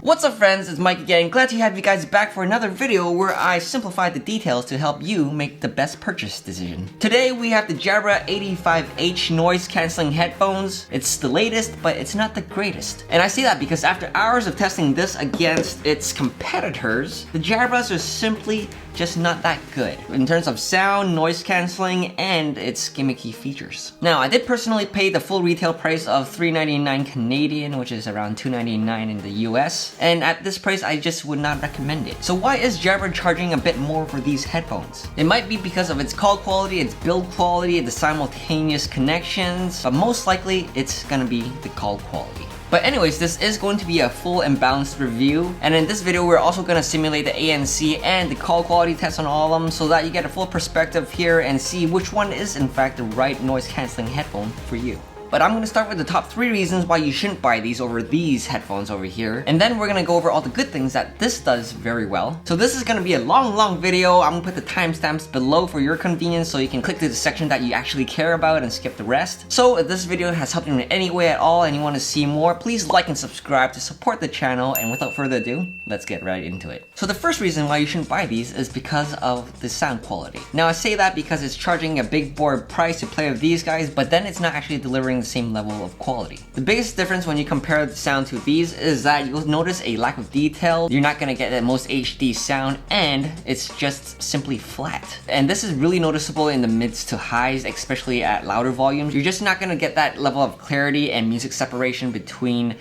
What's up friends, it's Mike again. Glad to have you guys back for another video where I simplify the details to help you make the best purchase decision. Today we have the Jabra 85H noise cancelling headphones. It's the latest, but it's not the greatest. And I say that because after hours of testing this against its competitors, the Jabras are simply just not that good in terms of sound, noise cancelling, and its gimmicky features. Now, I did personally pay the full retail price of $3.99 Canadian, which is around $2.99 in the US, and at this price, I just would not recommend it. So why is Jabra charging a bit more for these headphones? It might be because of its call quality, its build quality, the simultaneous connections, but most likely it's gonna be the call quality. But anyways, this is going to be a full and balanced review, and in this video we're also going to simulate the ANC and the call quality test on all of them so that you get a full perspective here and see which one is in fact the right noise cancelling headphone for you. But I'm going to start with the top 3 reasons why you shouldn't buy these over these headphones over here. And then we're going to go over all the good things that this does very well. So this is going to be a long video. I'm going to put the timestamps below for your convenience so you can click to the section that you actually care about and skip the rest. So if this video has helped you in any way at all and you want to see more, please like and subscribe to support the channel. And without further ado, let's get right into it. So the first reason why you shouldn't buy these is because of the sound quality. Now I say that because it's charging a big board price to play with these guys, but then it's not actually delivering the same level of quality. The biggest difference when you compare the sound to these is that you'll notice a lack of detail. You're not gonna get the most HD sound, and it's just simply flat. And this is really noticeable in the mids to highs, especially at louder volumes. You're just not gonna get that level of clarity and music separation between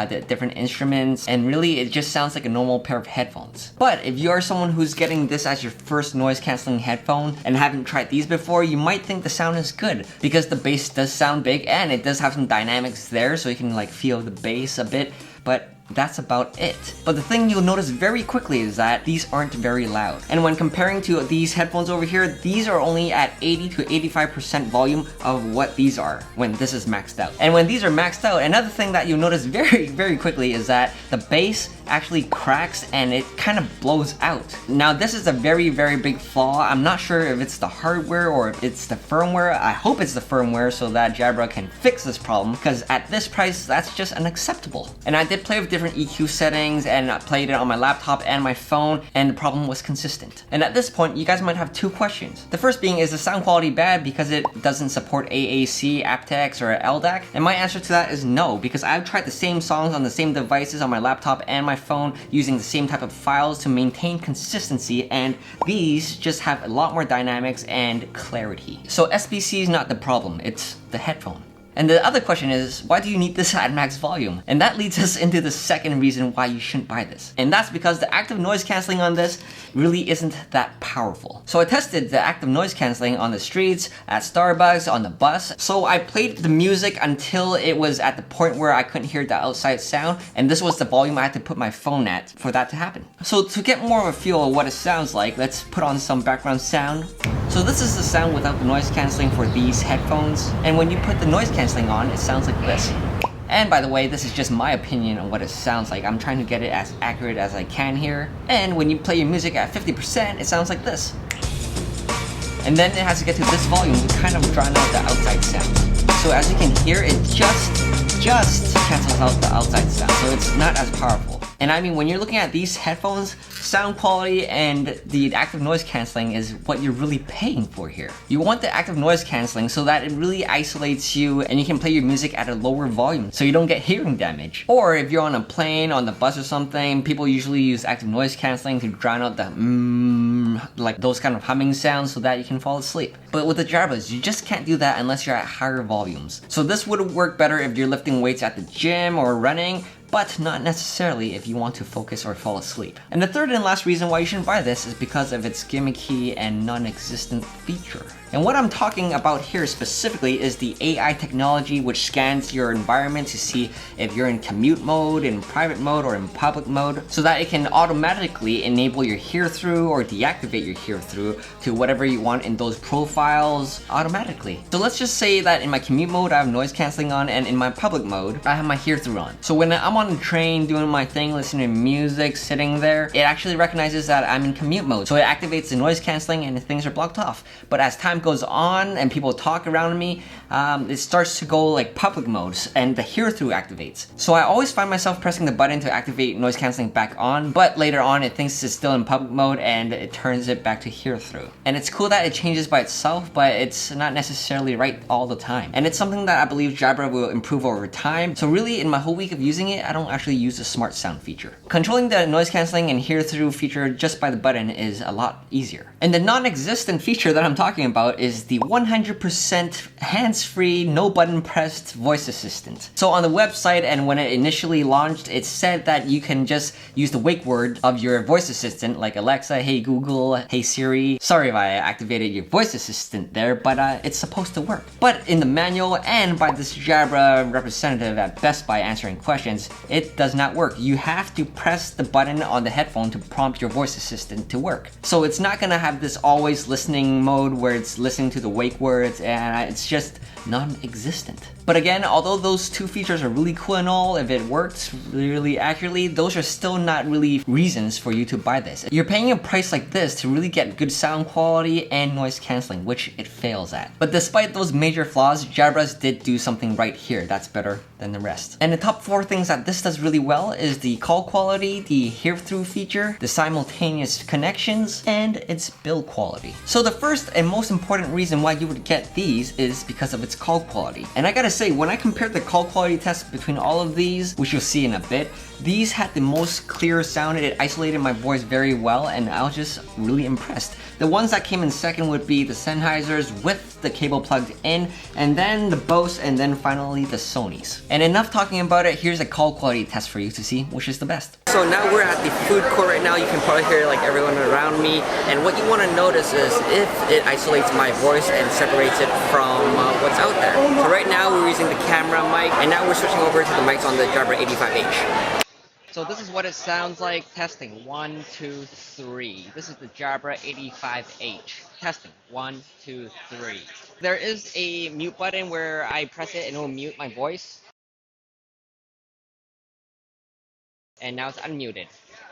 the different instruments, and really it just sounds like a normal pair of headphones. But if you are someone who's getting this as your first noise cancelling headphone and haven't tried these before, you might think the sound is good because the bass does sound big and it does have some dynamics there so you can like feel the bass a bit, but that's about it. But the thing you'll notice very quickly is that these aren't very loud. And when comparing to these headphones over here, these are only at 80 to 85% volume of what these are when this is maxed out. And when these are maxed out, another thing that you'll notice very quickly is that the bass actually cracks and it kind of blows out. Now this is a very big flaw. I'm not sure if it's the hardware or if it's the firmware. I hope it's the firmware so that Jabra can fix this problem, because at this price that's just unacceptable. And I did play with different EQ settings and I played it on my laptop and my phone, and the problem was consistent. And at this point you guys might have 2 questions. The first being, is the sound quality bad because it doesn't support AAC, aptX, or LDAC? And my answer to that is no, because I've tried the same songs on the same devices on my laptop and my phone using the same type of files to maintain consistency, and these just have a lot more dynamics and clarity. So SBC is not the problem, it's the headphone. And the other question is, why do you need this at max volume? And that leads us into the second reason why you shouldn't buy this. And that's because the active noise cancelling on this really isn't that powerful. So I tested the active noise cancelling on the streets, at Starbucks, on the bus. So I played the music until it was at the point where I couldn't hear the outside sound, and this was the volume I had to put my phone at for that to happen. So to get more of a feel of what it sounds like, let's put on some background sound. So this is the sound without the noise cancelling for these headphones, and when you put the noise cancelling on, it sounds like this. And by the way, this is just my opinion on what it sounds like. I'm trying to get it as accurate as I can here. And when you play your music at 50%, it sounds like this. And then it has to get to this volume to kind of drown out the outside sound. So as you can hear, it just cancels out the outside sound, so it's not as powerful. And I mean, when you're looking at these headphones, sound quality and the active noise cancelling is what you're really paying for here. You want the active noise cancelling so that it really isolates you and you can play your music at a lower volume so you don't get hearing damage. Or if you're on a plane, on the bus or something, people usually use active noise cancelling to drown out the like those kind of humming sounds so that you can fall asleep. But with the Jabras, you just can't do that unless you're at higher volumes. So this would work better if you're lifting weights at the gym or running, but not necessarily if you want to focus or fall asleep. And the third and last reason why you shouldn't buy this is because of its gimmicky and non-existent feature. And what I'm talking about here specifically is the AI technology, which scans your environment to see if you're in commute mode, in private mode, or in public mode, so that it can automatically enable your hear-through or deactivate your hear-through to whatever you want in those profiles automatically. So let's just say that in my commute mode I have noise cancelling on, and in my public mode I have my hear-through on. So when I'm on the train doing my thing, listening to music, sitting there, it actually recognizes that I'm in commute mode. So it activates the noise cancelling and things are blocked off. But as time goes on and people talk around me, it starts to go like public modes and the hear through activates. So I always find myself pressing the button to activate noise cancelling back on, but later on it thinks it's still in public mode and it turns it back to hear through. And it's cool that it changes by itself, but it's not necessarily right all the time. And it's something that I believe Jabra will improve over time. So really in my whole week of using it, I don't actually use the smart sound feature. Controlling the noise cancelling and hear through feature just by the button is a lot easier. And the non-existent feature that I'm talking about is the 100% hands-free, no button pressed voice assistant. So on the website and when it initially launched, it said that you can just use the wake word of your voice assistant like Alexa, hey Google, hey Siri. Sorry if I activated your voice assistant there, but it's supposed to work. But in the manual and by this Jabra representative at Best Buy answering questions, it does not work. You have to press the button on the headphone to prompt your voice assistant to work. So it's not gonna have this always listening mode where it's listening to the wake words, and it's just non-existent. But again, although those two features are really cool and all, if it works really accurately, those are still not really reasons for you to buy this. You're paying a price like this to really get good sound quality and noise cancelling, which it fails at. But despite those major flaws, Jabra did do something right here that's better than the rest. And the top 4 things that this does really well is the call quality, the hear-through feature, the simultaneous connections, and its build quality. So the first and most important reason why you would get these is because of its call quality. And I gotta say, when I compared the call quality test between all of these, which you'll see in a bit, these had the most clear sound. It isolated my voice very well, and I was just really impressed. The ones that came in second would be the Sennheisers with the cable plugged in, and then the Bose, and then finally the Sonys. And enough talking about it, here's a call quality test for you to see which is the best. So now we're at the food court right now. You can probably hear like everyone around me, and what you want to notice is if it isolates my voice and separates it from what's out there. So right now we're using the camera mic, and now we're switching over to the mics on the Jabra 85H. So this is what it sounds like. Testing 1, 2, 3. This is the Jabra 85H. Testing 1, 2, 3. There is a mute button where I press it and it will mute my voice. And now it's unmuted.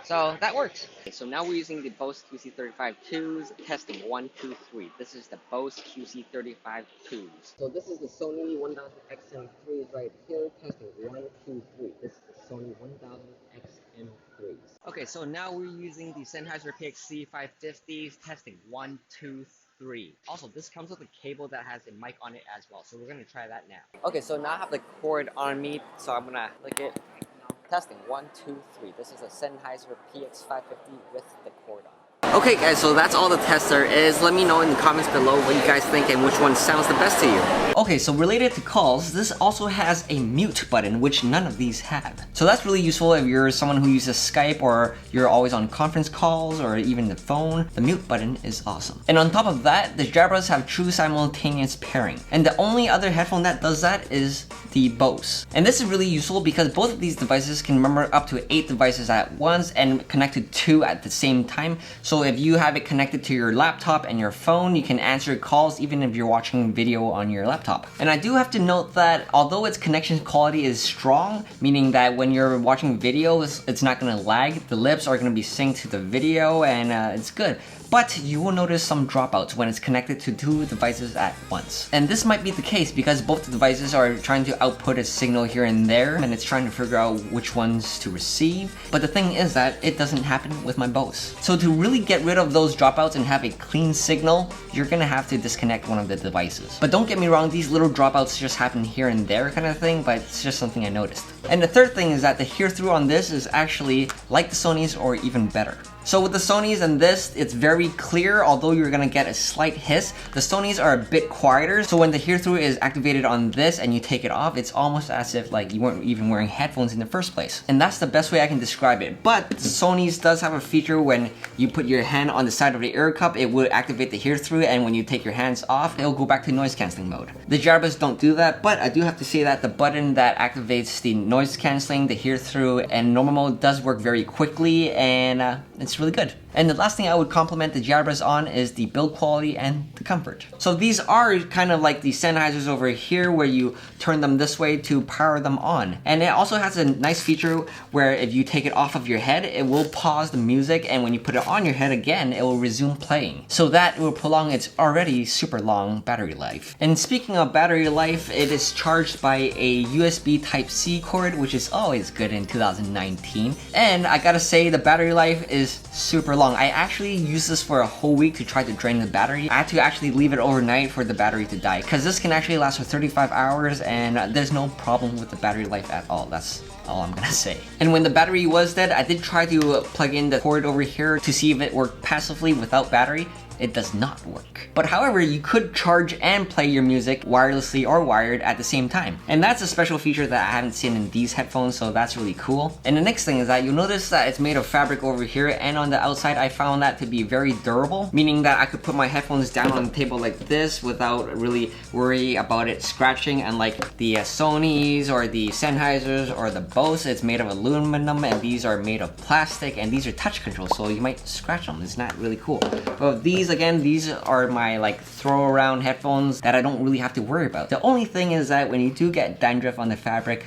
So that works. Okay, so now we're using the Bose QC35-2s. Testing 1, 2, 3. This is the Bose QC35-2s. So this is the Sony 1000XM3s right here. Testing 1, 2, 3. This is the Sony 1000XM3s. Okay, so now we're using the Sennheiser PXC550s. Testing 1, 2, 3. Also, this comes with a cable that has a mic on it as well. So we're gonna try that now. Okay, so now I have the cord on me, so I'm gonna click it. Testing 1, 2, 3. This is a Sennheiser PX550 with the cord on. Okay guys, so that's all the test there is. Let me know in the comments below what you guys think and which one sounds the best to you. Okay, so related to calls, this also has a mute button, which none of these have. So that's really useful if you're someone who uses Skype or you're always on conference calls or even the phone. The mute button is awesome. And on top of that, the Jabras have true simultaneous pairing. And the only other headphone that does that is the Bose. And this is really useful because both of these devices can remember up to 8 devices at once and connect to 2 at the same time. So if you have it connected to your laptop and your phone, you can answer calls even if you're watching video on your laptop. And I do have to note that although its connection quality is strong, meaning that when you're watching videos, it's not gonna lag, the lips are gonna be synced to the video, and it's good. But you will notice some dropouts when it's connected to 2 devices at once. And this might be the case because both the devices are trying to output a signal here and there, and it's trying to figure out which ones to receive. But the thing is that it doesn't happen with my Bose. So to really get rid of those dropouts and have a clean signal, you're gonna have to disconnect one of the devices. But don't get me wrong, these little dropouts just happen here and there kind of thing, but it's just something I noticed. And the third thing is that the hear through on this is actually like the Sonys or even better. So with the Sonys and this, it's very clear, although you're gonna get a slight hiss. The Sonys are a bit quieter, so when the hear-through is activated on this and you take it off, it's almost as if like you weren't even wearing headphones in the first place. And that's the best way I can describe it. But the Sonys does have a feature when you put your hand on the side of the ear cup, it will activate the hear-through, and when you take your hands off, it'll go back to noise cancelling mode. The Jabras don't do that, but I do have to say that the button that activates the noise cancelling, the hear-through, and normal mode does work very quickly, and it's really good. And the last thing I would compliment the Jabras on is the build quality and the comfort. So these are kind of like the Sennheisers over here where you turn them this way to power them on. And it also has a nice feature where if you take it off of your head, it will pause the music, and when you put it on your head again, it will resume playing. So that will prolong its already super long battery life. And speaking of battery life, it is charged by a USB Type-C cord, which is always good in 2019. And I gotta say, the battery life is super long. I actually used this for a whole week to try to drain the battery. I had to actually leave it overnight for the battery to die, because this can actually last for 35 hours and there's no problem with the battery life at all. That's all I'm gonna say. And when the battery was dead, I did try to plug in the cord over here to see if it worked passively without battery. It does not work. But however, you could charge and play your music wirelessly or wired at the same time. And that's a special feature that I haven't seen in these headphones, so that's really cool. And the next thing is that you'll notice that it's made of fabric over here, and on the outside I found that to be very durable, meaning that I could put my headphones down on the table like this without really worry about it scratching. Unlike the Sonys or the Sennheisers or the Bose, it's made of aluminum, and these are made of plastic, and these are touch controls, so you might scratch them. It's not really cool. But these are my like throw around headphones that I don't really have to worry about. The only thing is that when you do get dandruff on the fabric,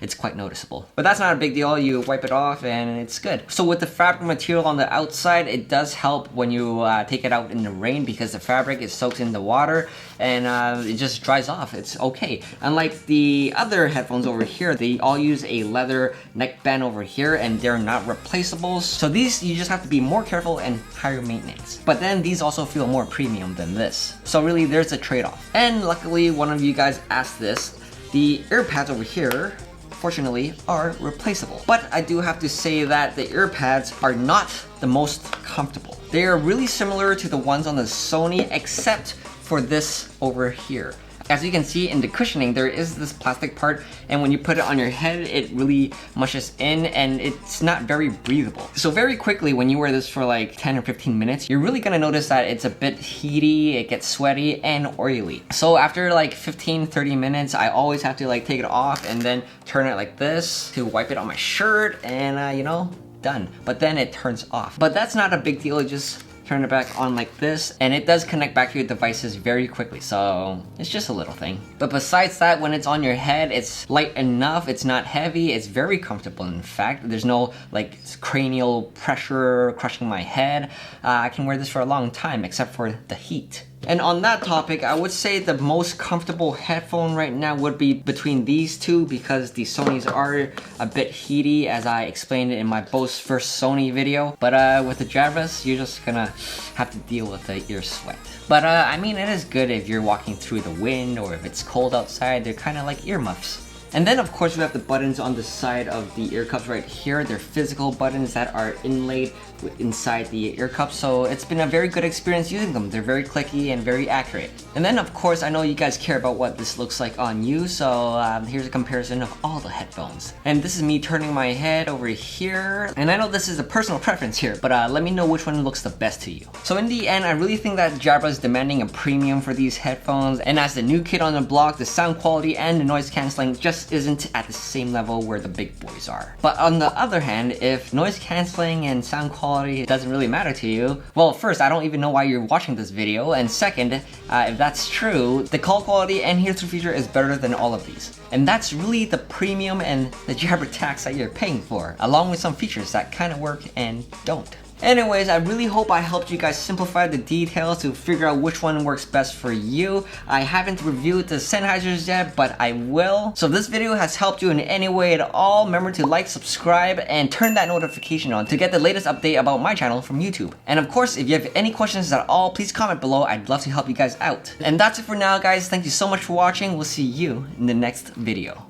it's quite noticeable. But that's not a big deal. You wipe it off and it's good. So with the fabric material on the outside, it does help when you take it out in the rain, because the fabric is soaked in the water and it just dries off. It's okay. Unlike the other headphones over here, they all use a leather neckband over here and they're not replaceable. So these, you just have to be more careful and higher maintenance. But then these also feel more premium than this. So really there's a trade-off. And luckily one of you guys asked this, the ear pads over here fortunately are replaceable. But I do have to say that the ear pads are not the most comfortable. They are really similar to the ones on the Sony, except for this over here. As you can see in the cushioning, there is this plastic part, and when you put it on your head, it really mushes in and it's not very breathable. So very quickly, when you wear this for like 10 or 15 minutes, you're really gonna notice that it's a bit heaty, it gets sweaty and oily. So after like 15-30 minutes, I always have to like take it off and then turn it like this to wipe it on my shirt, and you know, done. But then it turns off. But that's not a big deal, just turn it back on like this, and it does connect back to your devices very quickly, so it's just a little thing. But besides that, when it's on your head, it's light enough, it's not heavy, it's very comfortable. In fact, there's no like cranial pressure crushing my head. I can wear this for a long time, except for the heat. And on that topic, I would say the most comfortable headphone right now would be between these two, because the Sonys are a bit heaty, as I explained in my Bose first Sony video. But with the Jabras, you're just gonna have to deal with the ear sweat. But I mean, it is good if you're walking through the wind or if it's cold outside. They're kind of like earmuffs. And then of course we have the buttons on the side of the ear cups right here. They're physical buttons that are inlaid inside the ear cups, so it's been a very good experience using them. They're very clicky and very accurate. And then of course, I know you guys care about what this looks like on you, so here's a comparison of all the headphones. And this is me turning my head over here, and I know this is a personal preference here, but let me know which one looks the best to you. So in the end, I really think that Jabra is demanding a premium for these headphones, and as the new kid on the block, the sound quality and the noise cancelling just isn't at the same level where the big boys are. But on the other hand, if noise cancelling and sound quality doesn't really matter to you, well, first, I don't even know why you're watching this video, and second, if that's true, the call quality and hear-through feature is better than all of these. And that's really the premium and the Jabra tax that you're paying for, along with some features that kind of work and don't. Anyways, I really hope I helped you guys simplify the details to figure out which one works best for you. I haven't reviewed the Sennheisers yet, but I will. So if this video has helped you in any way at all, remember to like, subscribe, and turn that notification on to get the latest update about my channel from YouTube. And of course, if you have any questions at all, please comment below. I'd love to help you guys out. And that's it for now, guys. Thank you so much for watching. We'll see you in the next video.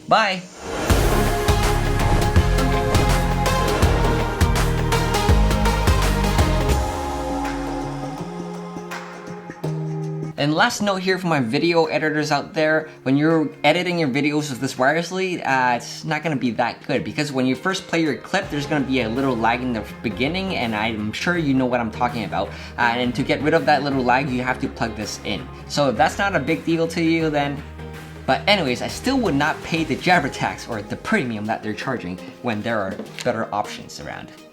Bye! And last note here for my video editors out there, when you're editing your videos with this wirelessly, it's not going to be that good, because when you first play your clip, there's going to be a little lag in the beginning, and I'm sure you know what I'm talking about. And to get rid of that little lag, you have to plug this in. So if that's not a big deal to you, then... But anyways, I still would not pay the Jabra tax or the premium that they're charging when there are better options around.